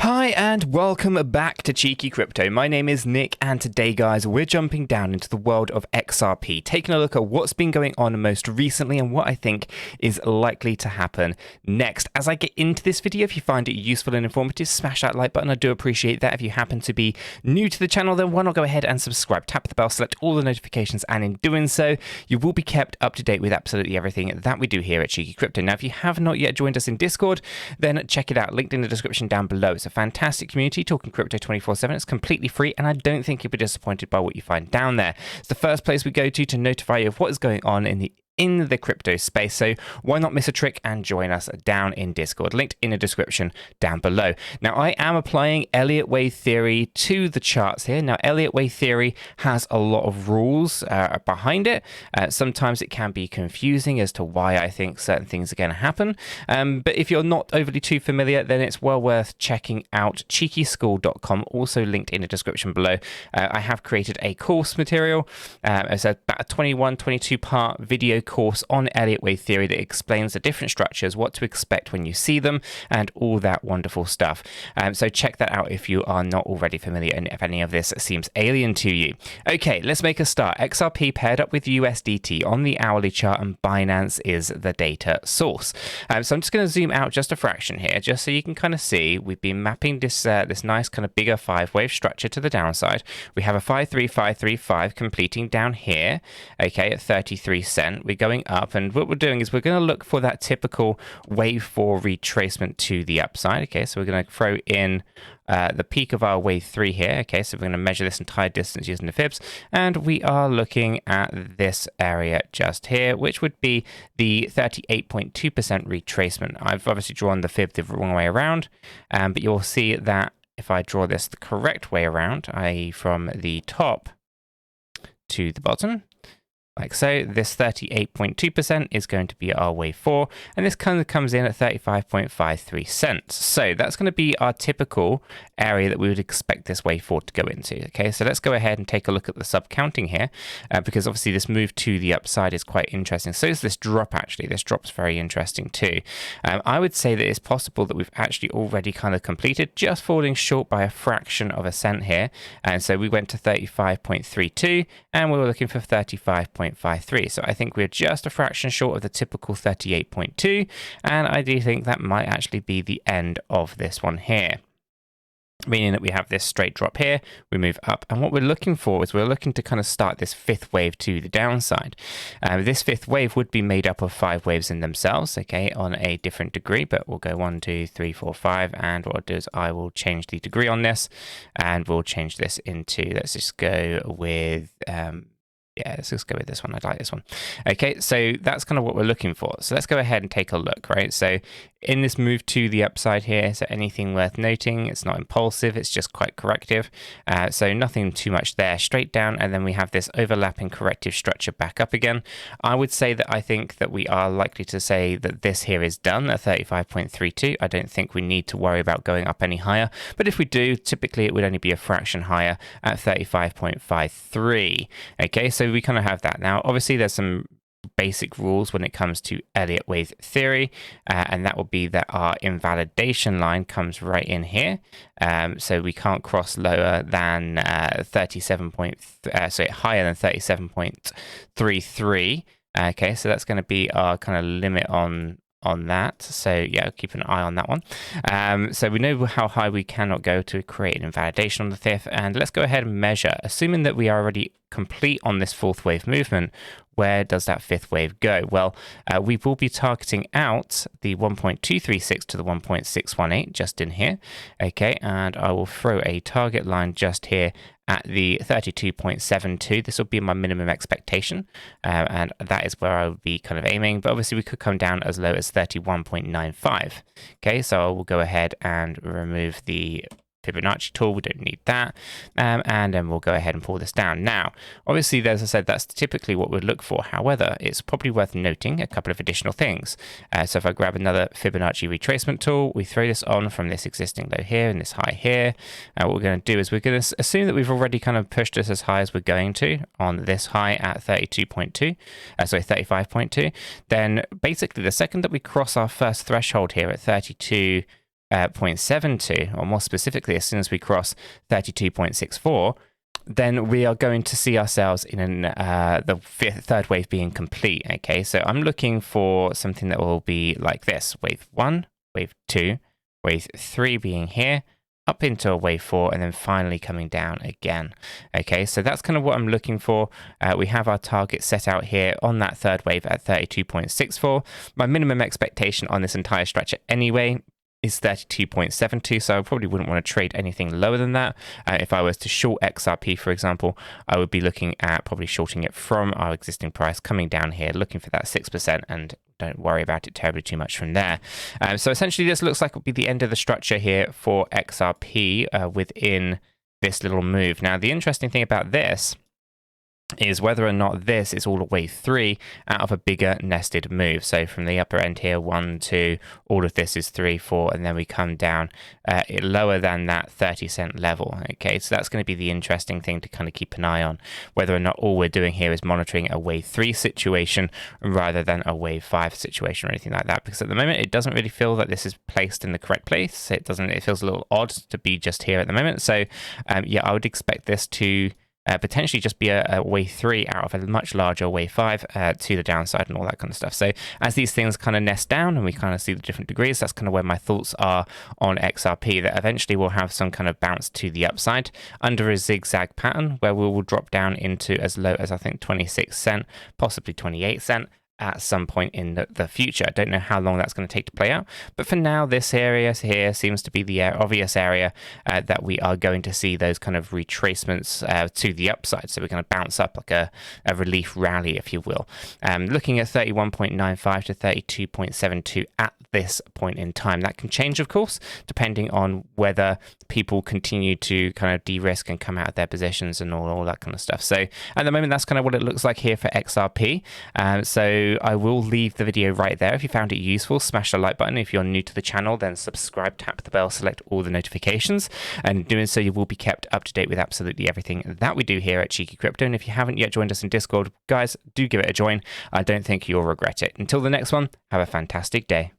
Hi and welcome back to Cheeky Crypto. My name is Nick and today guys we're jumping down into the world of XRP, taking a look at what's been going on most recently and what I think is likely to happen next. As I get into this video, if you find it useful and informative, smash that like button. I do appreciate that. If you happen to be new to the channel, then why not go ahead and subscribe, tap the bell, select all the notifications, and in doing so you will be kept up to date with absolutely everything that we do here at Cheeky Crypto. Now if you have not yet joined us in Discord, then check it out, linked in the description down below. It's a fantastic community talking crypto 24/7. It's completely free and I don't think you'll be disappointed by what you find down there. It's the first place we go to notify you of what is going on in the crypto space, so why not miss a trick and join us down in Discord, linked in the description down below. Now I am applying Elliott wave theory to the charts here. Now Elliott wave theory has a lot of rules behind it. Sometimes it can be confusing as to why I think certain things are going to happen, but if you're not overly too familiar, then it's well worth checking out 𝗕𝗘𝗪𝗔𝗡𝗧𝗏.com, also linked in the description below. I have created a course material. It's about a 22 part video course on Elliott wave theory that explains the different structures, what to expect when you see them, and all that wonderful stuff. So check that out if you are not already familiar and if any of this seems alien to you. Okay, let's make a start. XRP paired up with USDT on the hourly chart, and Binance is the data source. So I'm just going to zoom out just a fraction here, just so you can kind of see we've been mapping this this nice kind of bigger 5-wave structure to the downside. We have a 53535 completing down here, okay, at 33 cents. We're going up, and what we're doing is we're going to look for that typical wave 4 retracement to the upside. Okay, so we're going to throw in the peak of our wave 3 here. Okay, so we're going to measure this entire distance using the fibs, and we are looking at this area just here, which would be the 38.2% retracement. I've obviously drawn the fib the wrong way around, but you'll see that if I draw this the correct way around, i.e. from the top to the bottom, like so, this 38.2% is going to be our wave 4, and this kind of comes in at 35.53 cents. So that's going to be our typical area that we would expect this wave 4 to go into. Okay, so let's go ahead and take a look at the sub counting here, because obviously this move to the upside is quite interesting. So is this drop actually. This drop's very interesting too. I would say that it's possible that we've actually already kind of completed, just falling short by a fraction of a cent here. And so we went to 35.32 and we were looking for 35.53. So I think we're just a fraction short of the typical 38.2, and I do think that might actually be the end of this one here, meaning that we have this straight drop here, we move up, and what we're looking for is we're looking to kind of start this 5th wave to the downside. This 5th wave would be made up of 5 waves in themselves, okay, on a different degree, but we'll go 1, 2, 3, 4, 5, and what I'll do is I will change the degree on this, and we'll change this into, let's just go with yeah, let's just go with this one. I like this one. Okay, so that's kind of what we're looking for. So let's go ahead and take a look, right? So in this move to the upside here, so anything worth noting, it's not impulsive, it's just quite corrective. So nothing too much there, straight down, and then we have this overlapping corrective structure back up again. I would say that I think that we are likely to say that this here is done at 35.32. I don't think we need to worry about going up any higher, but if we do, typically it would only be a fraction higher at 35.53. Okay, so we kind of have that. Now obviously there's some basic rules when it comes to Elliott wave theory, and that will be that our invalidation line comes right in here, so we can't cross lower than higher than 37.33. Okay, so that's going to be our kind of limit on that. So yeah, keep an eye on that one. So we know how high we cannot go to create an invalidation on the 5th, and let's go ahead and measure, assuming that we are already complete on this 4th wave movement. Where does that 5th wave go? Well, we will be targeting out the 1.236 to the 1.618 just in here. Okay, and I will throw a target line just here at the 32.72. This will be my minimum expectation, and that is where I would be kind of aiming, but obviously we could come down as low as 31.95. Okay, so I will go ahead and remove the Fibonacci tool, we don't need that, and then we'll go ahead and pull this down. Now obviously, as I said, that's typically what we'd look for. However, it's probably worth noting a couple of additional things. So if I grab another Fibonacci retracement tool, we throw this on from this existing low here and this high here, what we're going to do is we're going to assume that we've already kind of pushed this as high as we're going to on this high at 35.2. Then basically the second that we cross our first threshold here at 32 0.72, or more specifically, as soon as we cross 32.64, then we are going to see ourselves in the third wave being complete. Okay, so I'm looking for something that will be like this: wave 1, wave 2, wave 3 being here, up into a wave 4, and then finally coming down again. Okay, so that's kind of what I'm looking for. We have our target set out here on that third wave at 32.64. My minimum expectation on this entire structure anyway is 32.72, so I probably wouldn't want to trade anything lower than that. If I was to short XRP, for example, I would be looking at probably shorting it from our existing price, coming down here, looking for that 6%, and don't worry about it terribly too much from there. So essentially, this looks like it will be the end of the structure here for XRP within this little move. Now, the interesting thing about this is whether or not this is all the way 3 out of a bigger nested move. So from the upper end here, 1, 2, all of this is 3, 4, and then we come down lower than that 30-cent level. Okay, so that's going to be the interesting thing to kind of keep an eye on, whether or not all we're doing here is monitoring a wave 3 situation rather than a wave 5 situation or anything like that. Because at the moment, it doesn't really feel that this is placed in the correct place. It feels a little odd to be just here at the moment. So yeah, I would expect this to potentially just be a wave 3 out of a much larger wave 5 to the downside and all that kind of stuff. So as these things kind of nest down and we kind of see the different degrees, that's kind of where my thoughts are on XRP, that eventually we'll have some kind of bounce to the upside under a zigzag pattern where we will drop down into as low as I think 26 cent, possibly 28 cent. At some point in the future. I don't know how long that's going to take to play out, but for now, this area here seems to be the obvious area that we are going to see those kind of retracements to the upside. So we're going to bounce up like a relief rally, if you will. Looking at 31.95 to 32.72 at this point in time. That can change, of course, depending on whether people continue to kind of de-risk and come out of their positions and all that kind of stuff. So at the moment, that's kind of what it looks like here for XRP. So I will leave the video right there. If you found it useful, smash the like button. If you're new to the channel, then subscribe, tap the bell, select all the notifications. And doing so, you will be kept up to date with absolutely everything that we do here at Cheeky Crypto. And if you haven't yet joined us in Discord, guys, do give it a join. I don't think you'll regret it. Until the next one, have a fantastic day.